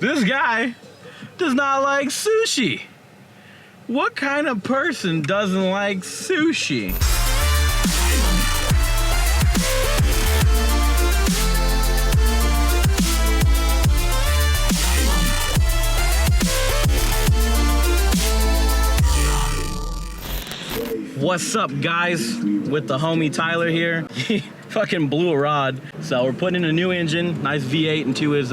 This guy does not like sushi. What kind of person doesn't like sushi? What's up, guys? With the homie Tyler here. He fucking blew a rod. So we're putting in a new engine, nice V8 into his,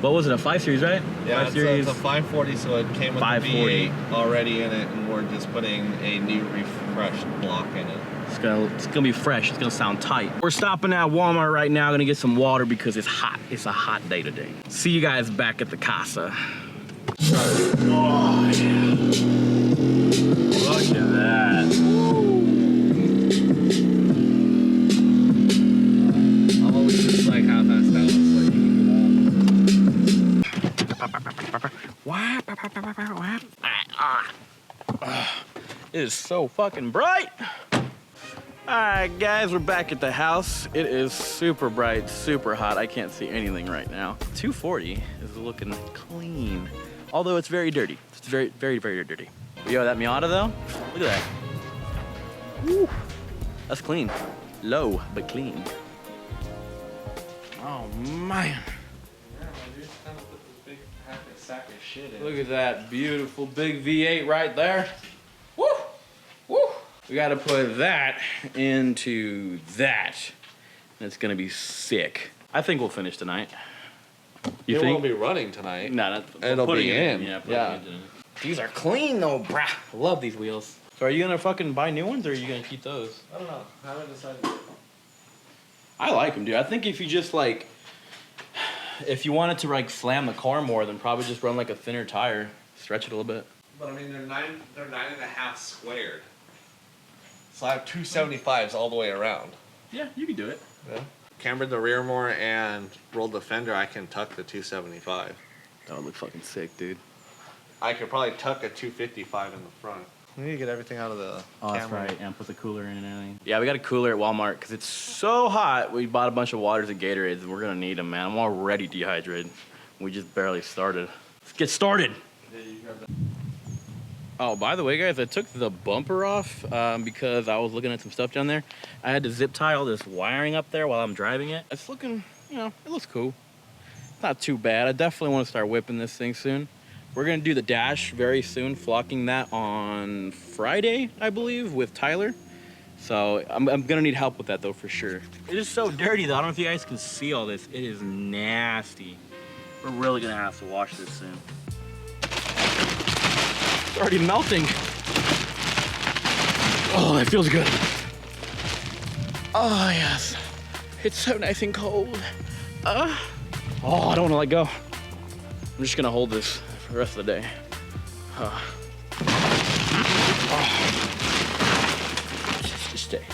what was it, a 5 Series, right? Yeah, 5 Series. It's a 540, so it came with the V8 already in it, and we're just putting a new refreshed block in it. It's gonna be fresh. It's gonna sound tight. We're stopping at Walmart right now, gonna get some water because it's hot. It's a hot day today. See you guys back at the casa. Oh, yeah. Look at that. I'm always just like half-assed out. It is so fucking bright. Alright guys, we're back at the house. It is super bright, super hot. I can't see anything right now. 240 is looking clean. Although it's very dirty. It's very, very, very dirty. Yo, that Miata though, look at that. Woo. That's clean. Low, but clean. Oh man. Look at that beautiful big V8 right there. Woo! Woo! We gotta put that into that. And it's gonna be sick. I think we'll finish tonight. You think? It won't be running tonight. No, it'll be in. Yeah. These are clean though, brah. I love these wheels. So are you gonna fucking buy new ones or are you gonna keep those? I don't know. I haven't decided. I like them, dude. I think if you just like, if you wanted to like slam the car more, then probably just run like a thinner tire, stretch it a little bit. But I mean, they're 9.5 squared. So I have 275s all the way around. Yeah, you can do it. Yeah. Cambered the rear more and rolled the fender, I can tuck the 275. That would look fucking sick, dude. I could probably tuck a 255 in the front. We need to get everything out of the camera. That's right, and put the cooler in and everything. Yeah, we got a cooler at Walmart because it's so hot. We bought a bunch of waters and Gatorades, and we're gonna need them, man. I'm already dehydrated. We just barely started. Let's get started. Oh, by the way, guys, I took the bumper off because I was looking at some stuff down there. I had to zip tie all this wiring up there while I'm driving it. It's looking, you know, it looks cool. It's not too bad. I definitely want to start whipping this thing soon. We're gonna do the dash very soon, flocking that on Friday, I believe, with Tyler. So I'm gonna need help with that though, for sure. It is so dirty though. I don't know if you guys can see all this. It is nasty. We're really gonna have to wash this soon. It's already melting. Oh, that feels good. Oh yes, it's so nice and cold. Oh, I don't wanna let go. I'm just gonna hold this for the rest of the day. Just stay.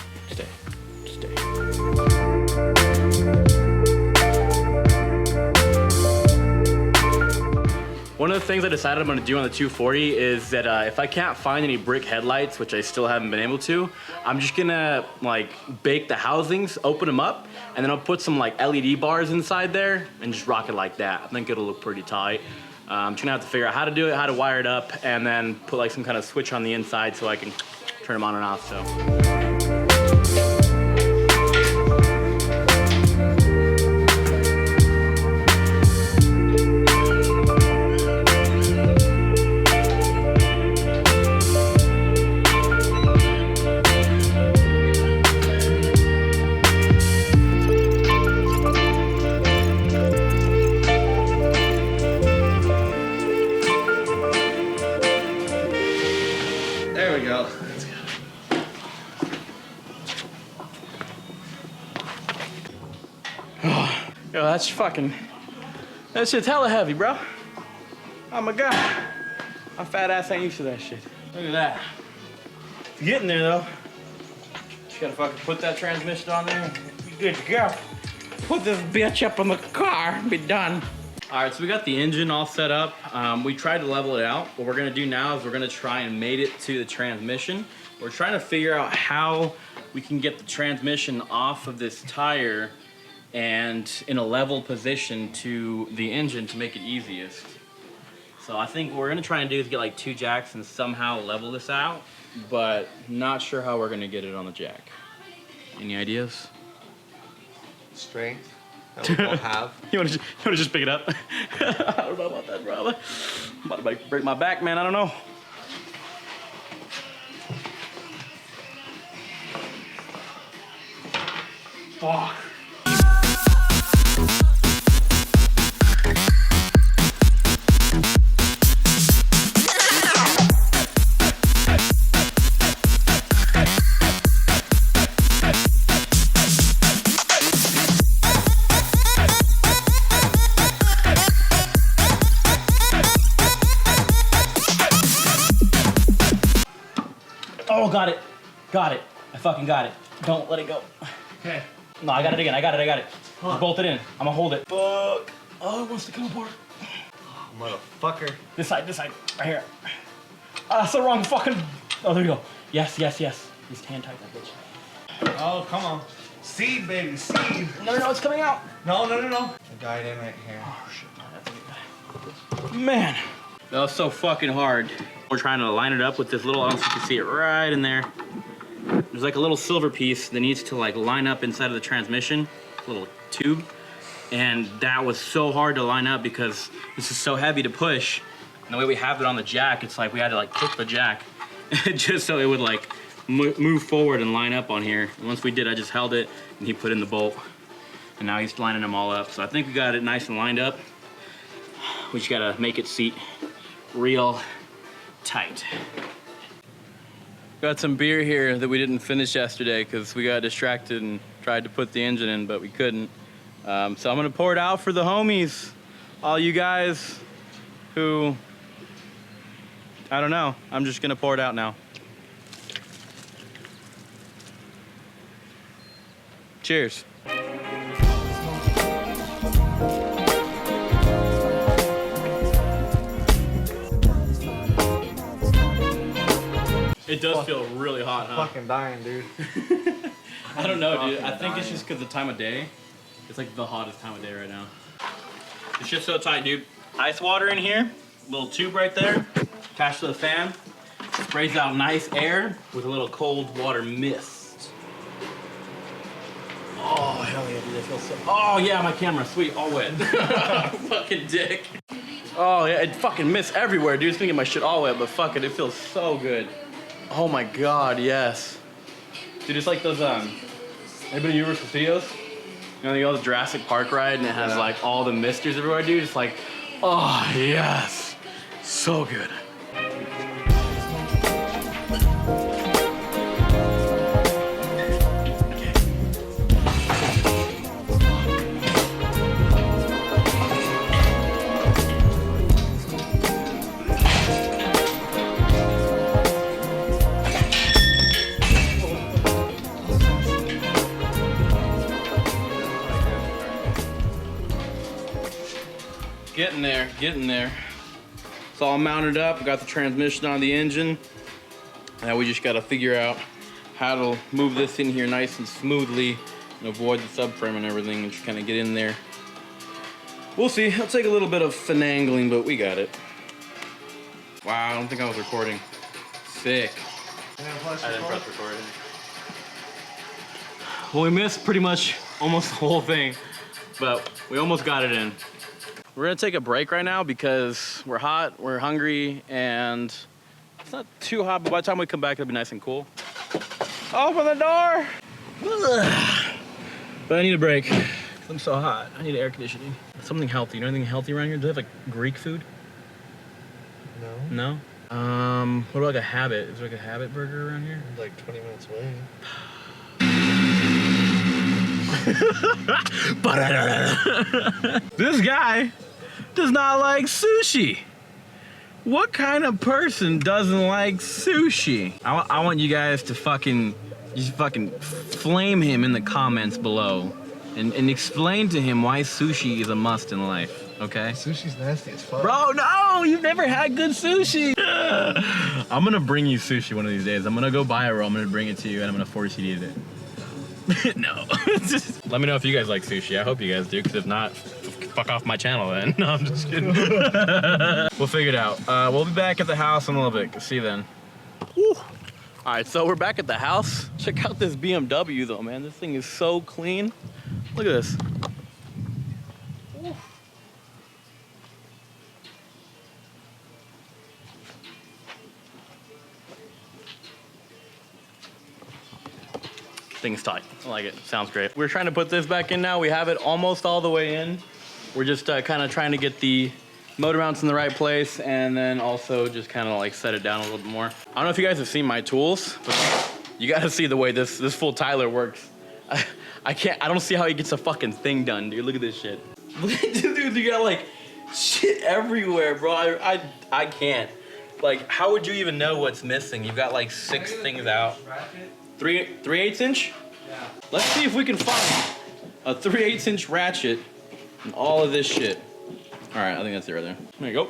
One of the things I decided I'm gonna do on the 240 is that if I can't find any brick headlights, which I still haven't been able to, I'm just gonna like bake the housings, open them up, and then I'll put some like LED bars inside there and just rock it like that. I think it'll look pretty tight. I'm just gonna have to figure out how to do it, how to wire it up, and then put like some kind of switch on the inside so I can turn them on and off, so. There we go. Let's go. Yo, that's shit's hella heavy, bro. Oh my God. My fat ass ain't used to that shit. Look at that. It's getting there though. Just gotta fucking put that transmission on there and be good to go. Put this bitch up in the car and be done. All right, so we got the engine all set up. We tried to level it out. What we're gonna do now is we're gonna try and mate it to the transmission. We're trying to figure out how we can get the transmission off of this tire and in a level position to the engine to make it easiest. So I think what we're gonna try and do is get like 2 jacks and somehow level this out, but not sure how we're gonna get it on the jack. Any ideas? Strength that we don't have. You wanna just pick it up? I don't know about that, brother. I'm about to break my back, man. I don't know. Fuck. Oh, got it. Got it. I fucking got it. Don't let it go. Okay. No, I got it again. I got it. Huh. Just bolt it in. I'm gonna hold it. Fuck. Oh, it wants to come apart. Motherfucker. This side. Right here. Ah, that's the wrong fucking... Oh, there you go. Yes. Just hand tight that bitch. Oh, come on. Seed, baby, seed. No, it's coming out. No. I got it in right here. Oh, shit. Man. That was so fucking hard. We're trying to line it up with this little, I don't know if you can see it right in there. There's like a little silver piece that needs to like line up inside of the transmission, little tube. And that was so hard to line up because this is so heavy to push. And the way we have it on the jack, it's like we had to like kick the jack just so it would like move forward and line up on here. And once we did, I just held it and he put in the bolt. And now he's lining them all up. So I think we got it nice and lined up. We just gotta make it seat real tight. Got some beer here that we didn't finish yesterday because we got distracted and tried to put the engine in, but we couldn't. So I'm gonna pour it out for the homies. All you guys who, I don't know, I'm just gonna pour it out now. Cheers. It does feel really hot, huh? Fucking dying, dude. I don't know, dude. I think it's just because the time of day. It's like the hottest time of day right now. It's just so tight, dude. Ice water in here, little tube right there, attached to the fan. Sprays out nice air with a little cold water mist. Oh, hell yeah, dude. It feels so... Oh, yeah, my camera. Sweet. All wet. Fucking dick. Oh, yeah, it fucking mist everywhere, dude. It's gonna get my shit all wet, but fuck it. It feels so good. Oh my god, yes. Dude, it's like those, anybody Universal Studios? You know, you go to the Jurassic Park ride and it has like all the misters everywhere, dude. It's like, oh yes, so good. Getting there. It's all mounted up. Got the transmission on the engine. Now we just got to figure out how to move this in here nice and smoothly and avoid the subframe and everything and just kind of get in there. We'll see. It'll take a little bit of finagling, but we got it. Wow, I don't think I was recording. Sick. I didn't press record. Well, we missed pretty much almost the whole thing, but we almost got it in. We're gonna take a break right now because we're hot, we're hungry, and it's not too hot, but by the time we come back, it'll be nice and cool. Open the door! Ugh. But I need a break. I'm so hot. I need air conditioning. Something healthy. You know anything healthy around here? Do they have like Greek food? No. No? What about like a Habit? Is there like a Habit burger around here? Like 20 minutes away. This guy does not like sushi. What kind of person doesn't like sushi? I want you guys to fucking flame him in the comments below and explain to him why sushi is a must in life, okay? Sushi's nasty as fuck. Bro, no, you've never had good sushi. I'm gonna bring you sushi one of these days. I'm gonna go buy a roll, I'm gonna bring it to you, and I'm gonna force you to eat it. No. Let me know if you guys like sushi. I hope you guys do, because if not, fuck off my channel then. No, I'm just kidding. We'll figure it out. We'll be back at the house in a little bit. See you then. Woo. All right, so we're back at the house. Check out this BMW though, man. This thing is so clean. Look at this. Woo. Thing's tight. I like it. Sounds great. We're trying to put this back in now. We have it almost all the way in. We're just kind of trying to get the motor mounts in the right place, and then also just kind of like set it down a little bit more. I don't know if you guys have seen my tools, but you got to see the way this full Tyler works. I don't see how he gets a fucking thing done, dude. Look at this shit. Dude, you got like shit everywhere, bro. I can't. Like, how would you even know what's missing? You've got like 6 things out. 3/8 inch? Yeah. Let's see if we can find a 3/8 inch ratchet and all of this shit. All right, I think that's it right there. There you go.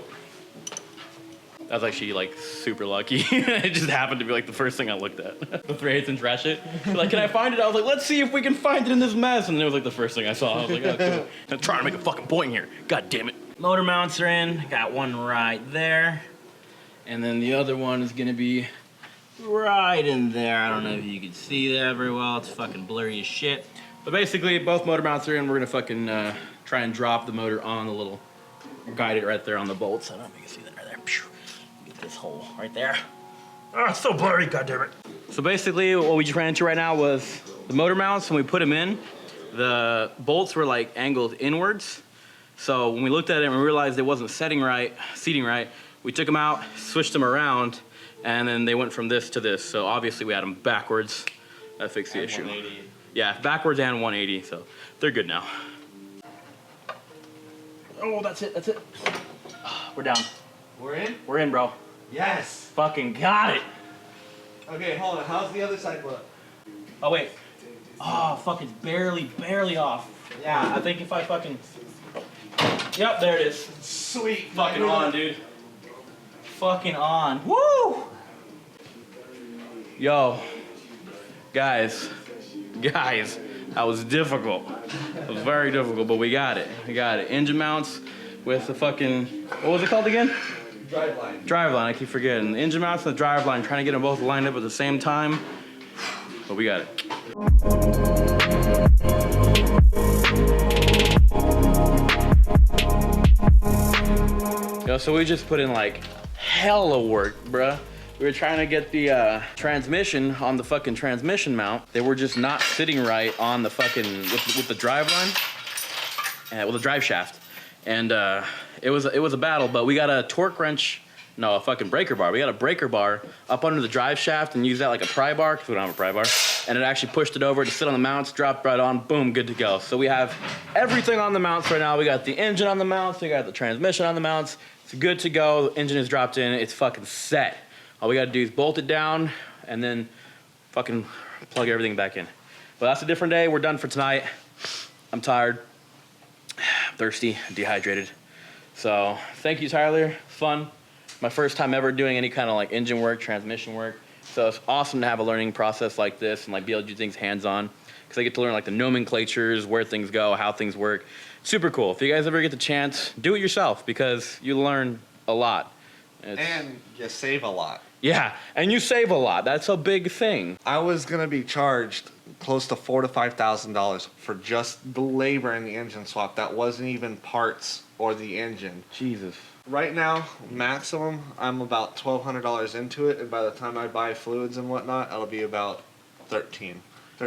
That was actually like super lucky. It just happened to be like the first thing I looked at. The 3/8 inch ratchet. Like, can I find it? I was like, let's see if we can find it in this mess. And it was like the first thing I saw. I was like, oh, cool. I'm trying to make a fucking point here. God damn it. Motor mounts are in. Got one right there. And then the other one is gonna be right in there. I don't know if you can see that very well. It's fucking blurry as shit. But basically, both motor mounts are in. We're gonna fucking try and drop the motor on the little, guide it right there on the bolts. I don't know if you can see that right there. Get this hole right there. Oh, it's so blurry, goddammit. So basically, what we just ran into right now was the motor mounts. When we put them in, the bolts were like angled inwards. So when we looked at it and we realized it wasn't seating right, we took them out, switched them around, and then they went from this to this. So obviously we had them backwards. That fixed the issue. 180. Yeah, backwards and 180, so they're good now. Oh, that's it, that's it. We're down. We're in? We're in, bro. Yes. Fucking got it. Okay, hold on. How's the other side look? Oh, wait. Oh, fuck, it's barely off. Yeah, I think if I fucking... Yep, there it is. Sweet. Fucking on, dude. Fucking on. Woo! Yo. Guys, that was difficult. It was very difficult, but we got it. We got it. Engine mounts with the fucking, what was it called again? Driveline. Driveline, I keep forgetting. The engine mounts and the driveline, trying to get them both lined up at the same time. But we got it. Yo, so we just put in like hella work, bruh. We were trying to get the transmission on the fucking transmission mount. They were just not sitting right on the fucking, with the drive line, with the drive shaft. And it was a battle, but we got a torque wrench, no, a fucking breaker bar. We got a breaker bar up under the drive shaft and used that like a pry bar, because we don't have a pry bar. And it actually pushed it over to sit on the mounts, dropped right on, boom, good to go. So we have everything on the mounts right now. We got the engine on the mounts, we got the transmission on the mounts. It's good to go. The engine is dropped in, it's fucking set. All we gotta do is bolt it down and then fucking plug everything back in. But that's a different day. We're done for tonight. I'm tired, thirsty, dehydrated. So thank you, Tyler. Fun. My first time ever doing any kind of like engine work, transmission work. So it's awesome to have a learning process like this and like be able to do things hands-on, because I get to learn like the nomenclatures, where things go, how things work. Super cool. If you guys ever get the chance, do it yourself, because you learn a lot. And you save a lot. Yeah, and you save a lot. That's a big thing. I was gonna be charged close to $4,000 to $5,000 for just the labor in the engine swap. That wasn't even parts or the engine. Jesus. Right now, maximum, I'm about $1,200 into it, and by the time I buy fluids and whatnot, it'll be about $13.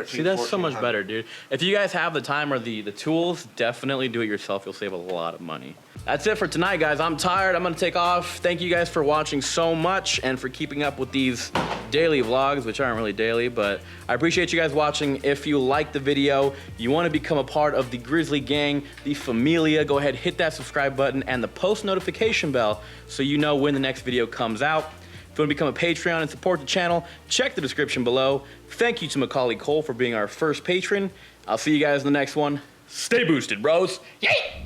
See, that's so much better, dude. If you guys have the time or the tools, definitely do it yourself. You'll save a lot of money. That's it for tonight, guys. I'm tired. I'm gonna take off. Thank you guys for watching so much and for keeping up with these daily vlogs, which aren't really daily, but I appreciate you guys watching. If you like the video, you wanna become a part of the Grizzly Gang, the Familia, go ahead, hit that subscribe button and the post notification bell so you know when the next video comes out. If you want to become a Patreon and support the channel, check the description below. Thank you to Macaulay Cole for being our first patron. I'll see you guys in the next one. Stay boosted, bros. Yay!